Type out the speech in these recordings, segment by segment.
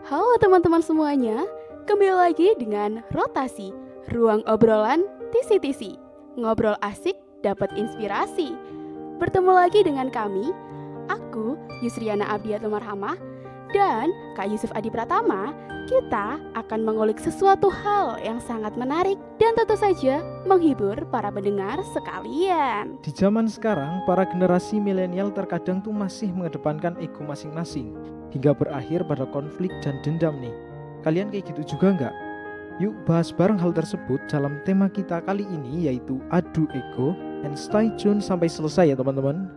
Halo teman-teman semuanya, kembali lagi dengan Rotasi, ruang obrolan TC-TC. Ngobrol asik, dapat inspirasi. Bertemu lagi dengan kami, aku Yusriana Abdiatul Marhamah dan Kak Yusuf Adi Pratama. Kita akan mengulik sesuatu hal yang sangat menarik dan tentu saja menghibur para pendengar sekalian. Di zaman sekarang, para generasi milenial terkadang tuh masih mengedepankan ego masing-masing hingga berakhir pada konflik dan dendam nih. Kalian kayak gitu juga nggak? Yuk bahas bareng hal tersebut dalam tema kita kali ini, yaitu adu ego. And stay tune sampai selesai ya teman-teman.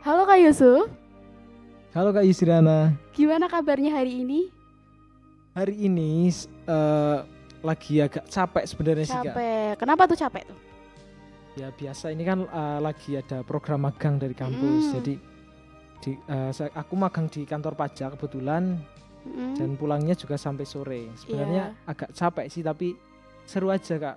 Halo Kak Yusuf, Halo Kak Yusriana. gimana kabarnya hari ini? Hari ini lagi agak capek sebenarnya sih Kak. Capek, kenapa tuh capek tuh? Ya biasa ini kan lagi ada program magang dari kampus. Jadi aku magang di kantor pajak kebetulan. Dan pulangnya juga sampai sore. Sebenarnya agak capek sih, tapi seru aja Kak,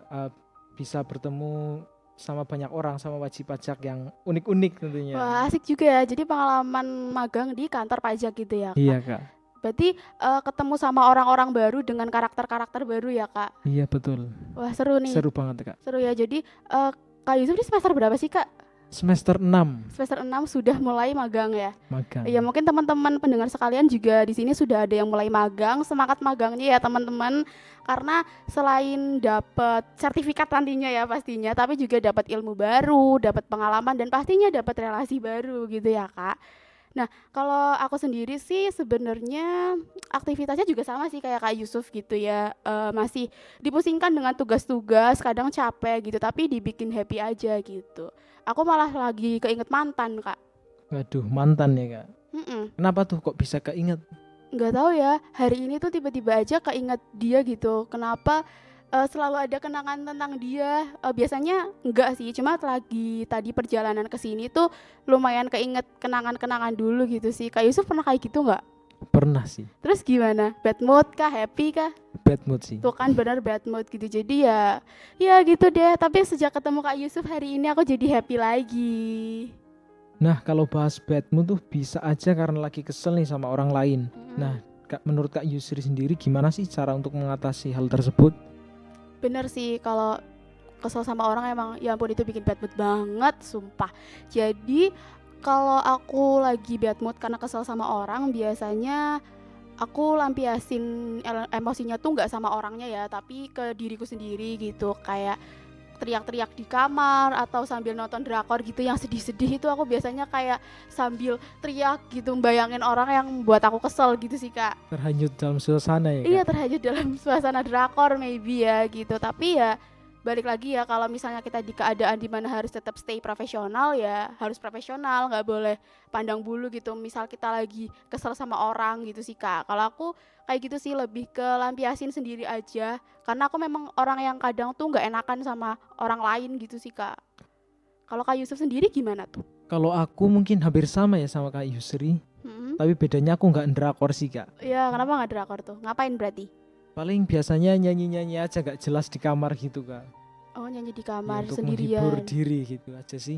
bisa bertemu sama banyak orang, sama wajib pajak yang unik-unik tentunya. Wah, asik juga ya. Jadi pengalaman magang di kantor pajak gitu ya, Kak. Iya Kak. Berarti ketemu sama orang-orang baru dengan karakter-karakter baru ya, Kak. Iya betul. Wah, seru nih. Seru banget Kak. Seru ya. Jadi Kak Yusuf di semester berapa sih, Kak? Semester 6 Semester 6 sudah mulai magang ya. magang. Ya mungkin teman-teman pendengar sekalian juga di sini sudah ada yang mulai magang. Semangat magangnya ya teman-teman. Karena selain dapat sertifikat nantinya ya pastinya, tapi juga dapat ilmu baru, dapat pengalaman dan pastinya dapat relasi baru gitu ya, Kak. Nah, kalau aku sendiri sih sebenarnya aktivitasnya juga sama sih kayak Kak Yusuf gitu ya. Masih dipusingkan dengan tugas-tugas, kadang capek gitu, tapi dibikin happy aja gitu. Aku malah lagi keinget mantan, Kak. Waduh, mantan ya Kak. Kenapa tuh kok bisa keinget? Nggak tahu ya, hari ini tuh tiba-tiba aja keinget dia gitu. Kenapa selalu ada kenangan tentang dia? Biasanya enggak sih, cuma lagi tadi perjalanan ke sini tuh lumayan keinget kenangan-kenangan dulu gitu sih. Kak Yusuf pernah kayak gitu nggak? Pernah sih. Terus gimana? Bad mood kah? Happy kah? Bad mood sih. Tuh kan benar bad mood gitu. Jadi ya gitu deh. Tapi sejak ketemu Kak Yusuf hari ini aku jadi happy lagi. Nah, kalau bahas bad mood tuh bisa aja karena lagi kesel nih sama orang lain. Nah, menurut Kak Yusri sendiri gimana sih cara untuk mengatasi hal tersebut? Bener sih, kalau kesel sama orang emang ya ampun itu bikin bad mood banget, sumpah. Jadi kalau aku lagi bad mood karena kesel sama orang, biasanya aku lampiasin emosinya tuh nggak sama orangnya ya, tapi ke diriku sendiri gitu. Kayak teriak-teriak di kamar atau sambil nonton drakor gitu yang sedih-sedih, itu aku biasanya kayak sambil teriak gitu, bayangin orang yang buat aku kesel gitu sih, Kak. Terhanyut dalam suasana ya Kak? Iya, terhanyut dalam suasana drakor maybe ya gitu. Tapi ya balik lagi ya, kalau misalnya kita di keadaan dimana harus tetap stay profesional, ya harus profesional, nggak boleh pandang bulu gitu. Misal kita lagi kesel sama orang gitu sih, Kak. Kalau aku kayak gitu sih, lebih ke lampiasin sendiri aja. Karena aku memang orang yang kadang tuh nggak enakan sama orang lain gitu sih, Kak. Kalau Kak Yusuf sendiri gimana tuh? Kalau aku mungkin hampir sama ya sama Kak Yusri. Tapi bedanya aku nggak drakor sih Kak. Ya, kenapa nggak drakor tuh? Ngapain berarti? Paling biasanya nyanyi-nyanyi aja gak jelas di kamar gitu Kak. Oh, nyanyi di kamar ya, untuk sendirian. menghibur diri gitu aja sih.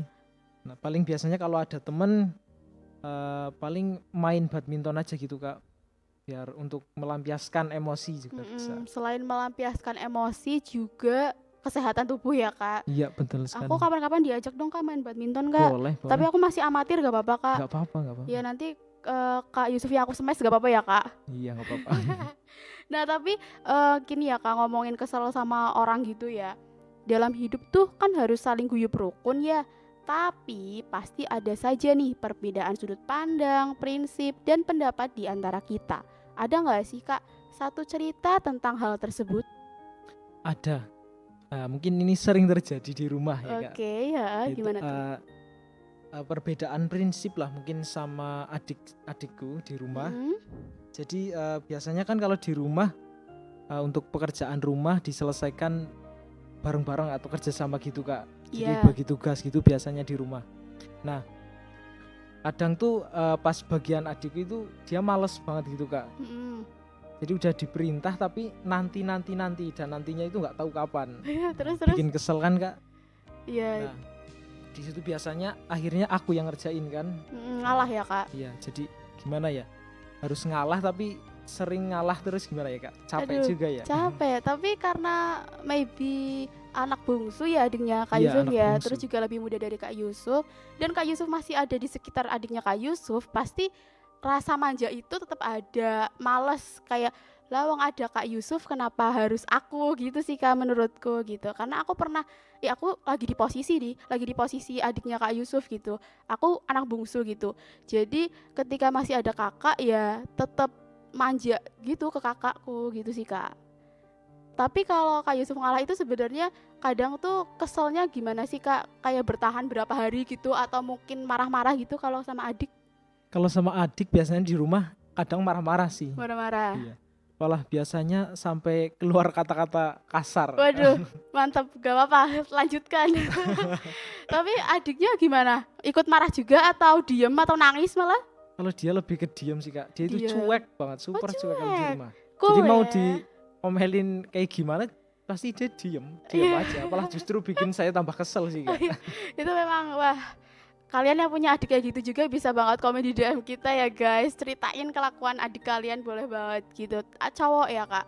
Nah paling biasanya kalau ada temen paling main badminton aja gitu Kak. Biar untuk melampiaskan emosi juga bisa. Selain melampiaskan emosi juga kesehatan tubuh ya, Kak. Iya betul sekali. Aku kapan-kapan diajak dong Kak main badminton, Kak. Boleh. Tapi aku masih amatir, gak apa-apa Kak. Gak apa-apa. Ya nanti Kak Yusuf yang aku smash gak apa-apa ya, Kak. Iya gak apa-apa. Nah tapi gini ya Kak, ngomongin kesel sama orang gitu ya. Dalam hidup tuh kan harus saling guyup rukun ya. Tapi pasti ada saja nih perbedaan sudut pandang, prinsip, dan pendapat di antara kita. Ada gak sih Kak satu cerita tentang hal tersebut? Ada. Mungkin ini sering terjadi di rumah ya Kak. Oke, ya gimana tuh? Perbedaan prinsip lah mungkin sama adikku di rumah. Jadi biasanya kan kalau di rumah untuk pekerjaan rumah diselesaikan bareng-bareng atau kerjasama gitu Kak. Jadi bagi tugas gitu biasanya di rumah. Nah kadang tuh pas bagian adikku itu dia males banget gitu Kak. Jadi udah diperintah tapi nanti dan nantinya itu nggak tahu kapan. Terus Bikin kesel kan Kak. Iya. Nah, di situ biasanya akhirnya aku yang ngerjain kan. Ngalah ya Kak. Iya, jadi gimana ya, harus ngalah tapi sering ngalah terus gimana ya Kak, capek Aduh, juga ya. capek, tapi karena maybe anak bungsu ya adiknya Kak Iya, Yusuf anak ya, bungsu. terus juga lebih muda dari Kak Yusuf, dan Kak Yusuf masih ada di sekitar adiknya Kak Yusuf, pasti rasa manja itu tetap ada, males kayak lawang ada Kak Yusuf kenapa harus aku gitu sih Kak menurutku gitu. Karena aku pernah aku lagi di posisi adiknya Kak Yusuf gitu. Aku anak bungsu gitu. Jadi ketika masih ada kakak ya tetap manja gitu ke kakakku gitu sih Kak. Tapi kalau Kak Yusuf ngalah itu sebenarnya kadang tuh keselnya gimana sih Kak? Kayak bertahan berapa hari gitu atau mungkin marah-marah gitu kalau sama adik? Kalau sama adik biasanya di rumah kadang marah-marah sih. Marah-marah. Iya. Malah biasanya sampai keluar kata-kata kasar. Waduh, mantap, gak apa-apa, lanjutkan. Tapi adiknya gimana? Ikut marah juga atau diem atau nangis malah? Kalau dia lebih ke diam sih Kak. Dia itu Diem. cuek banget, super cuek kalau di rumah. Cool Jadi mau ya. diomelin kayak gimana pasti dia diam aja. Malah justru bikin saya tambah kesel sih Kak. Itu memang wah, kalian yang punya adik kayak gitu juga bisa banget komen di DM kita ya guys. Ceritain kelakuan adik kalian boleh banget gitu. Cowok ya Kak?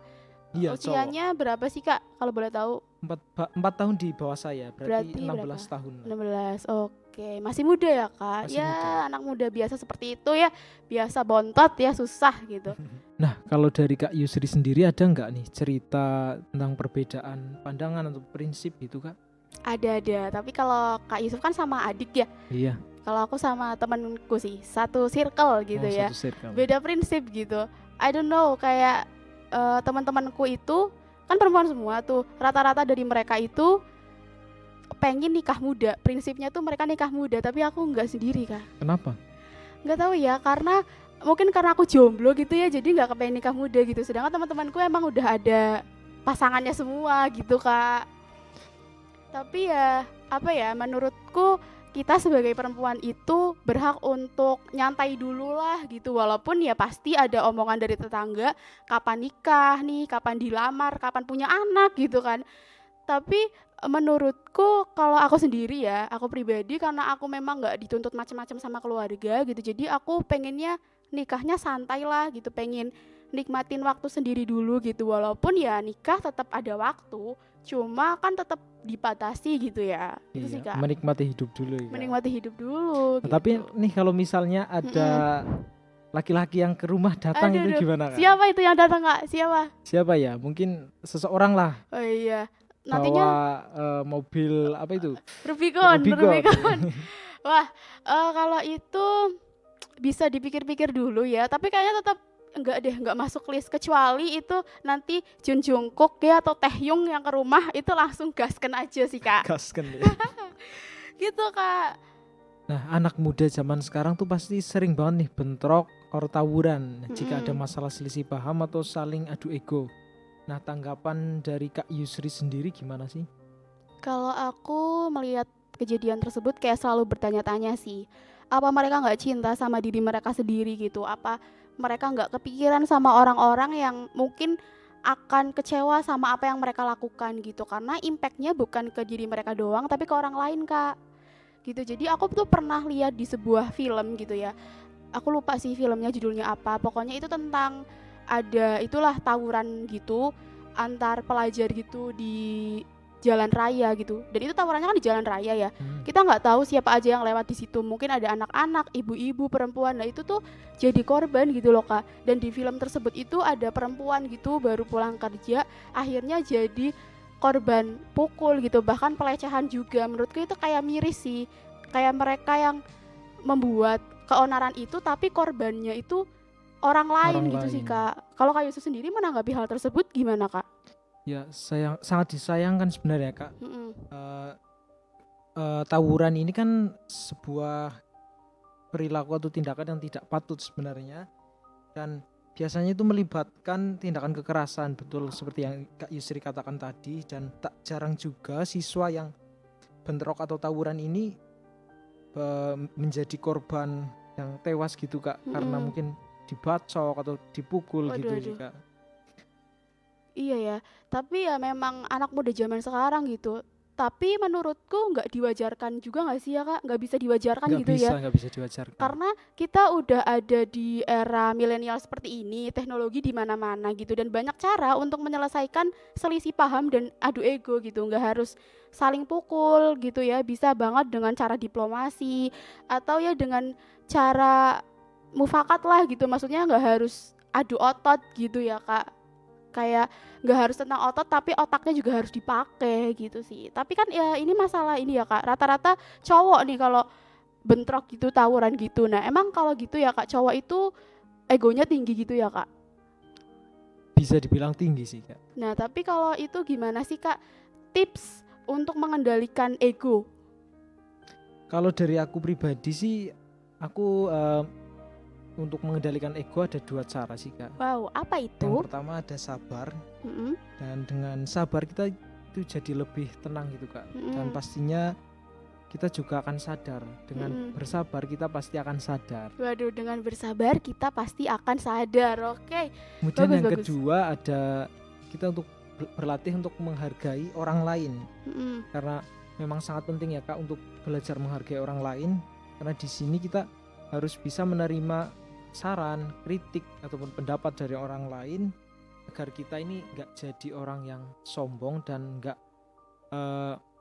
Iya, Usianya berapa sih Kak kalau boleh tahu? 4 tahun di bawah saya, berarti 16 berapa? tahun. 16, oke. Masih muda ya Kak? Masih ya muda. Anak muda biasa seperti itu ya. Biasa bontot ya, susah gitu. Nah, kalau dari Kak Yusri sendiri ada nggak nih cerita tentang perbedaan pandangan atau prinsip gitu Kak? Ada. Tapi kalau Kak Yusuf kan sama adik ya. Iya. Kalau aku sama temenku sih, satu circle gitu ya. Satu circle. Beda prinsip gitu. I don't know, kayak teman-temanku itu kan perempuan semua tuh. Rata-rata dari mereka itu pengen nikah muda. Prinsipnya tuh mereka nikah muda, tapi aku nggak sendiri Kak. Kenapa? Nggak tahu ya, karena mungkin karena aku jomblo gitu ya, jadi nggak kepengen nikah muda gitu. Sedangkan teman-temanku emang udah ada pasangannya semua gitu Kak. Tapi ya apa ya, menurutku kita sebagai perempuan itu berhak untuk nyantai dulu lah gitu. Walaupun ya pasti ada omongan dari tetangga, kapan nikah nih, kapan dilamar, kapan punya anak gitu kan. Tapi menurutku kalau aku sendiri ya, aku pribadi karena aku memang nggak dituntut macam-macam sama keluarga gitu. Jadi aku pengennya nikahnya santai lah gitu, pengen nikmatin waktu sendiri dulu gitu. Walaupun ya nikah tetap ada waktu, cuma kan tetap dibatasi gitu ya. Itu sih Kak. Menikmati hidup dulu ya. Menikmati hidup dulu. Nah, gitu. Tapi nih kalau misalnya ada laki-laki yang ke rumah datang itu gimana Kak? Siapa itu yang datang Kak? Siapa ya? Mungkin seseorang lah. Oh iya. Nantinya bawa mobil apa itu? Rubicon. Wah, kalau itu bisa dipikir-pikir dulu ya. Tapi kayaknya tetap enggak masuk list, kecuali itu nanti Jun Jungkook ya atau Taehyung yang ke rumah itu langsung gasken aja sih Kak. Gasken ya. Gitu Kak. Nah, anak muda zaman sekarang tuh pasti sering banget nih bentrok atau tawuran jika ada masalah selisih paham atau saling adu ego. Nah, tanggapan dari Kak Yusri sendiri gimana sih? Kalau aku melihat kejadian tersebut kayak selalu bertanya-tanya sih, apa mereka nggak cinta sama diri mereka sendiri gitu? Apa mereka nggak kepikiran sama orang-orang yang mungkin akan kecewa sama apa yang mereka lakukan gitu? Karena impactnya bukan ke diri mereka doang, tapi ke orang lain Kak. Gitu. Jadi aku tuh pernah lihat di sebuah film gitu ya. Aku lupa sih filmnya judulnya apa. Pokoknya itu tentang ada itulah tawuran gitu antar pelajar gitu di jalan raya gitu. Dan itu tawurannya kan di jalan raya ya. Kita nggak tahu siapa aja yang lewat di situ. Mungkin ada anak-anak, ibu-ibu, perempuan. Nah itu tuh jadi korban gitu loh Kak. Dan di film tersebut itu ada perempuan gitu baru pulang kerja, akhirnya jadi korban pukul gitu, bahkan pelecehan juga. Menurutku itu kayak miris sih. Kayak mereka yang membuat keonaran itu tapi korbannya itu orang lain gitu sih Kak. Kalau Kak Yusuf sendiri menanggapi hal tersebut gimana Kak? Ya sangat disayangkan sebenarnya Kak. Tawuran ini kan sebuah perilaku atau tindakan yang tidak patut sebenarnya, dan biasanya itu melibatkan tindakan kekerasan, betul seperti yang Kak Yusri katakan tadi. Dan tak jarang juga siswa yang bentrok atau tawuran ini menjadi korban yang tewas gitu Kak, karena mungkin dibacok atau dipukul gitu sih Kak. Iya ya, tapi ya memang anak muda zaman sekarang gitu. Tapi menurutku nggak diwajarkan juga nggak sih ya Kak? Nggak bisa diwajarkan gitu ya. Nggak bisa diwajarkan. Karena kita udah ada di era milenial seperti ini, teknologi di mana-mana gitu, dan banyak cara untuk menyelesaikan selisih paham dan adu ego gitu. Nggak harus saling pukul gitu ya, bisa banget dengan cara diplomasi atau ya dengan cara mufakat lah gitu. Maksudnya nggak harus adu otot gitu ya Kak. Kayak nggak harus tentang otot tapi otaknya juga harus dipakai gitu sih. Tapi kan ya ini masalah ini ya Kak, rata-rata cowok nih kalau bentrok gitu, tawuran gitu. Nah emang kalau gitu ya Kak, cowok itu egonya tinggi gitu ya Kak? Bisa dibilang tinggi sih Kak. Nah tapi kalau itu gimana sih Kak tips untuk mengendalikan ego? Kalau dari aku pribadi sih, aku untuk mengendalikan ego ada 2 cara sih Kak. Wow, apa itu? Yang pertama ada sabar, dan dengan sabar kita itu jadi lebih tenang gitu Kak. Dan pastinya kita juga akan sadar, dengan bersabar kita pasti akan sadar. Waduh, dengan bersabar kita pasti akan sadar. Oke. Kemudian yang kedua ada kita untuk berlatih untuk menghargai orang lain. Karena memang sangat penting ya Kak untuk belajar menghargai orang lain, karena di sini kita harus bisa menerima saran, kritik ataupun pendapat dari orang lain agar kita ini nggak jadi orang yang sombong dan nggak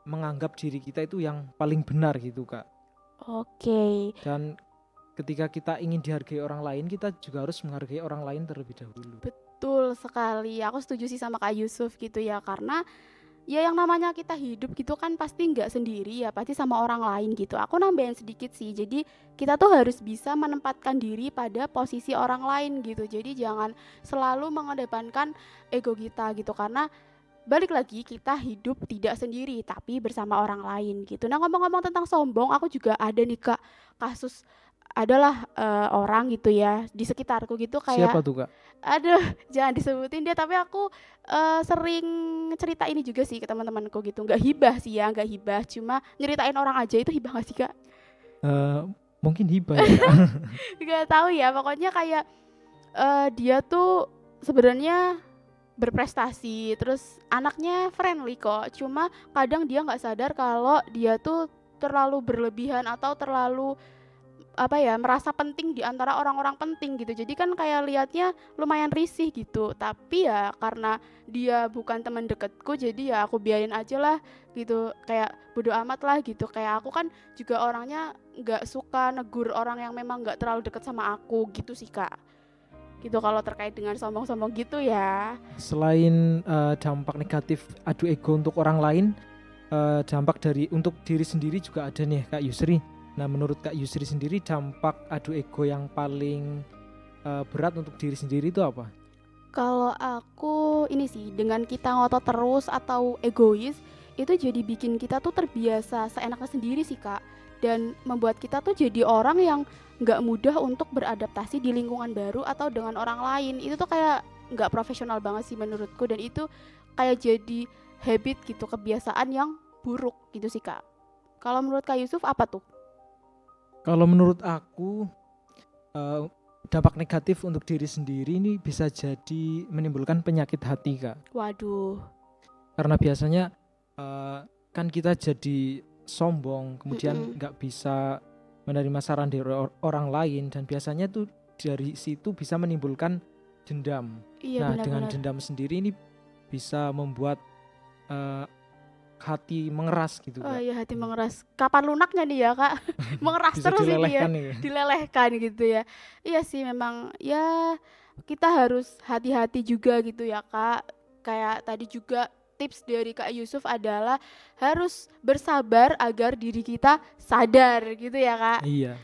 menganggap diri kita itu yang paling benar gitu Kak. Oke. Dan ketika kita ingin dihargai orang lain, kita juga harus menghargai orang lain terlebih dahulu. Betul sekali, aku setuju sih sama Kak Yusuf gitu ya, karena ya yang namanya kita hidup gitu kan pasti nggak sendiri ya, pasti sama orang lain gitu. Aku nambahin sedikit sih, jadi kita tuh harus bisa menempatkan diri pada posisi orang lain gitu. Jadi jangan selalu mengedepankan ego kita gitu, karena balik lagi kita hidup tidak sendiri tapi bersama orang lain gitu. Nah ngomong-ngomong tentang sombong, aku juga ada nih Kak kasus, adalah orang gitu ya di sekitarku gitu kayak. Siapa tuh Kak? Aduh, jangan disebutin deh, tapi aku sering cerita ini juga sih ke teman-temanku gitu. Nggak hibah sih ya, nggak hibah, cuma nyeritain orang aja. Itu hibah nggak sih Kak? Mungkin hibah ya Kak. Nggak tahu ya, pokoknya kayak dia tuh sebenarnya berprestasi, terus anaknya friendly kok, cuma kadang dia nggak sadar kalau dia tuh terlalu berlebihan atau terlalu merasa penting di antara orang-orang penting gitu. Jadi kan kayak liatnya lumayan risih gitu. Tapi ya karena dia bukan teman deketku, jadi ya aku biarin aja lah gitu. Kayak bodo amat lah gitu. Kayak aku kan juga orangnya nggak suka negur orang yang memang nggak terlalu deket sama aku gitu sih Kak. Gitu kalau terkait dengan sombong-sombong gitu ya. Selain dampak negatif adu ego untuk orang lain, dampak dari untuk diri sendiri juga ada nih Kak Yusri. Nah menurut Kak Yusri sendiri dampak adu ego yang paling berat untuk diri sendiri itu apa? Kalau aku ini sih, dengan kita ngotot terus atau egois, itu jadi bikin kita tuh terbiasa seenaknya sendiri sih Kak. Dan membuat kita tuh jadi orang yang gak mudah untuk beradaptasi di lingkungan baru atau dengan orang lain. Itu tuh kayak gak profesional banget sih menurutku, dan itu kayak jadi habit gitu, kebiasaan yang buruk gitu sih Kak. Kalau menurut Kak Yusuf apa tuh? Kalau menurut aku dampak negatif untuk diri sendiri ini bisa jadi menimbulkan penyakit hati Kak. Waduh. Karena biasanya kan kita jadi sombong, kemudian nggak bisa menerima saran dari orang lain, dan biasanya tuh dari situ bisa menimbulkan dendam. Iya, Nah benar-benar. dengan dendam sendiri ini bisa membuat hati mengeras gitu Kak. Oh iya, hati mengeras. Kapan lunaknya nih ya Kak? Mengeras Bisa terus ini ya. nih. Dilelehkan gitu ya. Iya sih, memang ya kita harus hati-hati juga gitu ya Kak. Kayak tadi juga tips dari Kak Yusuf adalah harus bersabar agar diri kita sadar gitu ya Kak. Iya.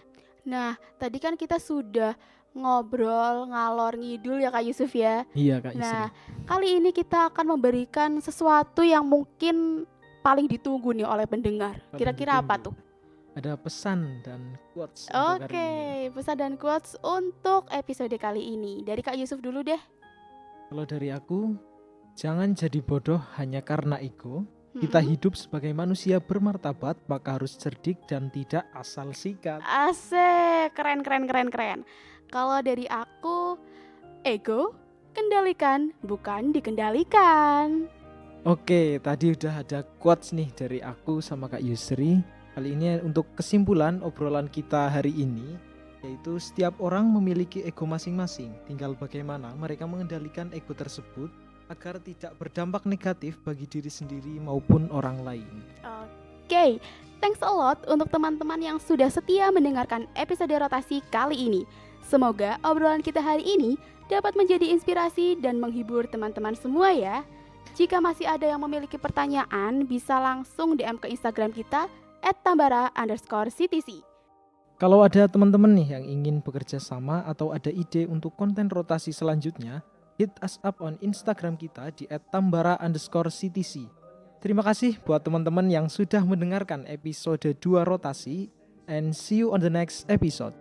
Nah tadi kan kita sudah ngobrol ngalor ngidul ya Kak Yusuf ya. Iya Kak Yusri. Nah kali ini kita akan memberikan sesuatu yang mungkin paling ditunggu nih oleh pendengar. Kira-kira apa tuh? Ada pesan dan quotes. Oke, pesan dan quotes untuk episode kali ini. Dari Kak Yusuf dulu deh. Kalau dari aku, jangan jadi bodoh hanya karena ego, Kita hidup sebagai manusia bermartabat, maka harus cerdik dan tidak asal sikat. Asik, keren. Kalau dari aku, ego kendalikan, bukan dikendalikan. Oke, tadi udah ada quotes nih dari aku sama Kak Yusri. Kali ini untuk kesimpulan obrolan kita hari ini, yaitu setiap orang memiliki ego masing-masing. Tinggal bagaimana mereka mengendalikan ego tersebut agar tidak berdampak negatif bagi diri sendiri maupun orang lain. Oke, thanks a lot untuk teman-teman yang sudah setia mendengarkan episode rotasi kali ini. Semoga obrolan kita hari ini dapat menjadi inspirasi dan menghibur teman-teman semua ya. Jika masih ada yang memiliki pertanyaan, bisa langsung DM ke Instagram kita @tambara_ctc. Kalau ada teman-teman nih yang ingin bekerja sama atau ada ide untuk konten rotasi selanjutnya, hit us up on Instagram kita di @tambara_ctc. Terima kasih buat teman-teman yang sudah mendengarkan episode 2 rotasi, and see you on the next episode.